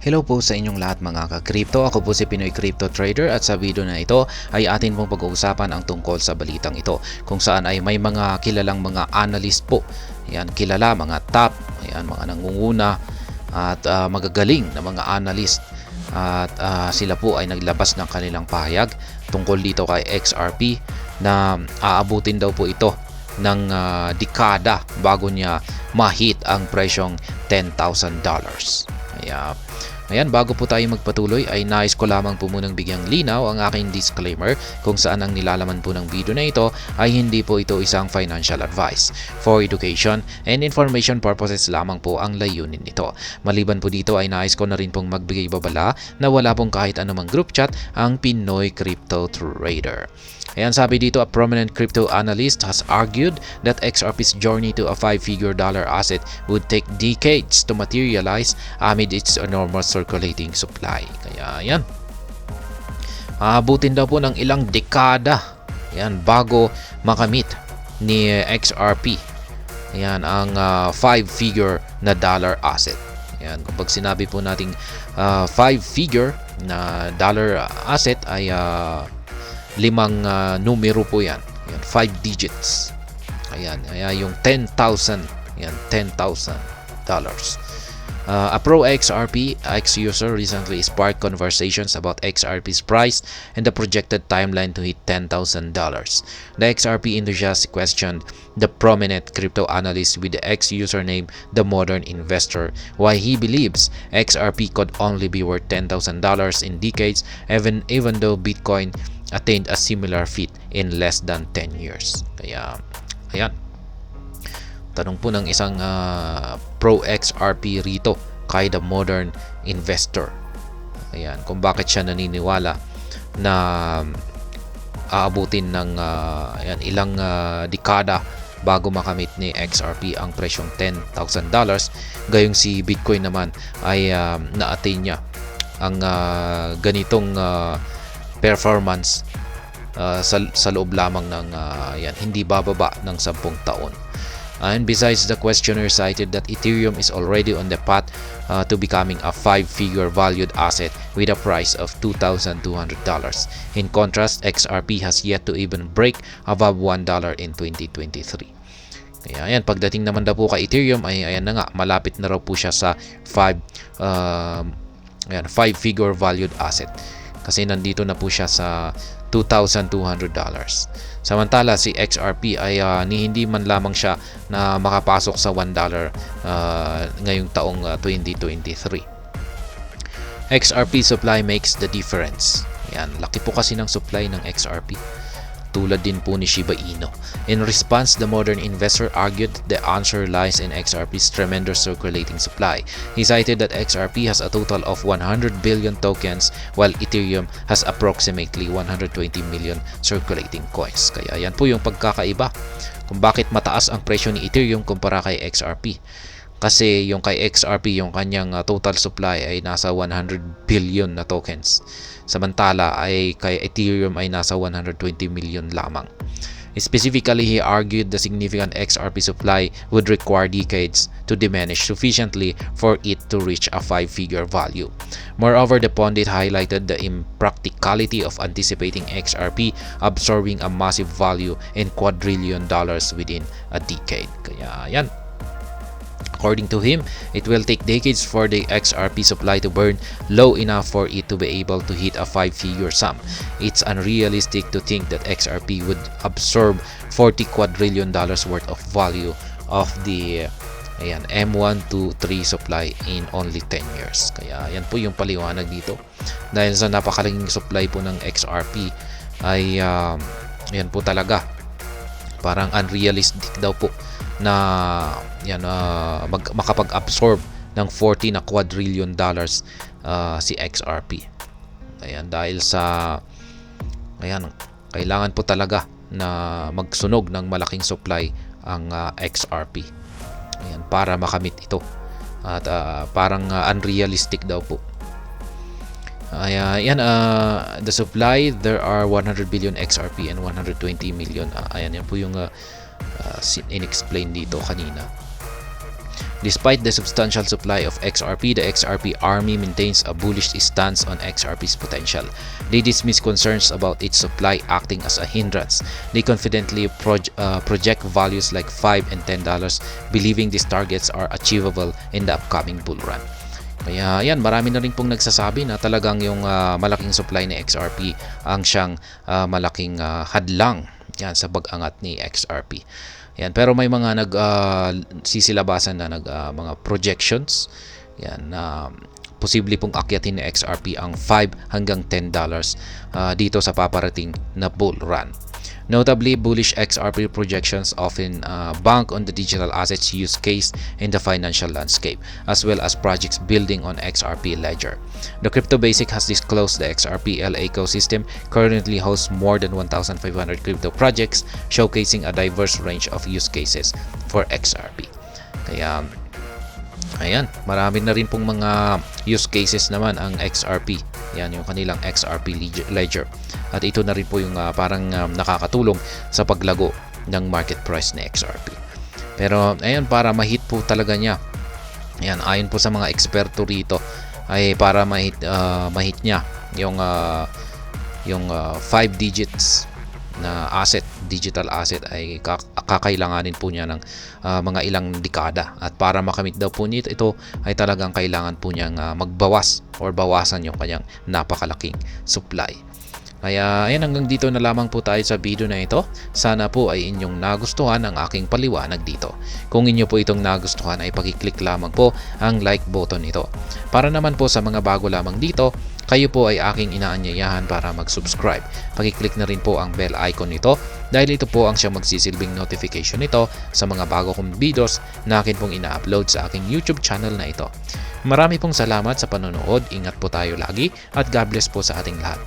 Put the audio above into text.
Hello po sa inyong lahat mga ka-crypto. Ako po si Pinoy Crypto Trader at sa video na ito ay atin pong pag-uusapan ang tungkol sa balitang ito kung saan ay may mga kilalang mga analyst po. Yan, kilala, mga top, yan, mga nangunguna at magagaling na mga analyst at sila po ay naglabas ng kanilang pahayag tungkol dito kay XRP na aabutin daw po ito ng dekada bago niya ma-hit ang presyong $10,000. Kaya ayan, bago po tayo magpatuloy ay nais ko lamang po munang bigyang linaw ang aking disclaimer kung saan ang nilalaman po ng video na ito ay hindi po ito isang financial advice. For education and information purposes lamang po ang layunin nito. Maliban po dito ay nais ko na rin pong magbigay babala na wala pong kahit anumang group chat ang Pinoy Crypto Trader. Ayan, sabi dito, a prominent crypto analyst has argued that XRP's journey to a $5-figure asset would take decades to materialize amid its enormous circulating supply. Kaya yan, aabutin daw po ng ilang dekada yan, bago makamit ni XRP yan, ang 5-figure na dollar asset. Yan, kapag sinabi po nating 5-figure na dollar asset ay limang numero po yan. Yan, 5 digits. Ayan, yung 10,000. Yan, $10,000. A pro XRP ex-user recently sparked conversations about XRP's price and the projected timeline to hit $10,000. The XRP enthusiast questioned the prominent crypto analyst with the ex-username The Modern Investor why he believes XRP could only be worth $10,000 in decades even though Bitcoin attained a similar feat in less than 10 years. Kaya, ayan. Tanong po ng isang pro XRP rito kay The Modern Investor. Ayan, kung bakit siya naniniwala na aabutin ng ilang dekada bago makamit ni XRP ang presyong $10,000. Gayong si Bitcoin naman ay na-attain niya ang ganitong performance sa loob lamang ng hindi bababa ng 10 taon. And besides, the questioner cited that Ethereum is already on the path to becoming a 5-figure valued asset with a price of $2,200. In contrast, XRP has yet to even break above $1 in 2023. Kaya ayan, pagdating naman daw po kay Ethereum ay ayan na nga, malapit na raw po siya sa 5-figure valued asset. Kasi nandito na po siya sa $2,200. Samantala si XRP ay hindi man lamang siya na makapasok sa $1 ngayong taong 2023. XRP supply makes the difference. Yan, laki po kasi ng supply ng XRP. Tulad din po ni Shiba Inu. In response, the Modern Investor argued the answer lies in XRP's tremendous circulating supply. He cited that XRP has a total of 100 billion tokens while Ethereum has approximately 120 million circulating coins. Kaya yan po yung pagkakaiba kung bakit mataas ang presyo ni Ethereum kumpara kay XRP. Kasi yung kay XRP, yung kanyang total supply ay nasa 100 billion na tokens. Samantala ay kay Ethereum ay nasa 120 million lamang. Specifically, he argued the significant XRP supply would require decades to diminish sufficiently for it to reach a 5-figure value. Moreover, the pundit highlighted the impracticality of anticipating XRP absorbing a massive value in quadrillion dollars within a decade. Kaya yan. According to him, it will take decades for the XRP supply to burn low enough for it to be able to hit a 5-figure sum. It's unrealistic to think that XRP would absorb $40 quadrillion worth of value of the M123 supply in only 10 years. Kaya yan po yung paliwanag dito. Dahil sa napakalaking supply po ng XRP ay yan po talaga. Parang unrealistic daw po na makapag-absorb ng 40 na quadrillion dollars si XRP. Ayan, dahil sa kailangan po talaga na magsunog ng malaking supply ang XRP. Ayan, para makamit ito. At parang unrealistic daw po. The supply, there are 100 billion XRP and 120 million. Yan po yung in-explain dito kanina. Despite the substantial supply of XRP, the XRP army maintains a bullish stance on XRP's potential. They dismiss concerns about its supply acting as a hindrance. They confidently project values like $5 and $10, believing these targets are achievable in the upcoming bull run. Kaya yan, marami na rin pong nagsasabi na talagang yung malaking supply ni XRP ang siyang malaking hadlang yan sa pag-angat ni XRP. Yan, pero may mga sisilabasan na mga projections yan na posible pong akyatin ni XRP ang $5 hanggang $10 dito sa paparating na bull run. Notably, bullish XRP projections often bank on the digital assets use case in the financial landscape, as well as projects building on XRP Ledger. The Crypto Basic has disclosed the XRP ecosystem currently hosts more than 1,500 crypto projects, showcasing a diverse range of use cases for XRP. Kaya, ayan, marami na rin pong mga use cases naman ang XRP. Yan yung kanilang XRP Ledger. At ito na rin po yung parang nakakatulong sa paglago ng market price ni XRP. Pero ayun, para ma-hit po talaga niya. Ayan, ayon po sa mga eksperto rito ay para ma-hit niya yung 5 digits na asset, digital asset ay kakailanganin po niya ng mga ilang dekada, at para makamit daw po nito ito ay talagang kailangan po niyang magbawas or bawasan yung kanyang napakalaking supply. Kaya ayan, hanggang dito na lamang po tayo sa video na ito. Sana po ay inyong nagustuhan ang aking paliwanag dito. Kung inyo po itong nagustuhan ay pakiclick lamang po ang like button nito. Para naman po sa mga bago lamang dito, kayo po ay aking inaanyayahan para mag-subscribe. Pakiclick na rin po ang bell icon nito dahil ito po ang siyang magsisilbing notification nito sa mga bago kong videos na akin pong ina-upload sa aking YouTube channel na ito. Marami pong salamat sa panonood. Ingat po tayo lagi at God bless po sa ating lahat.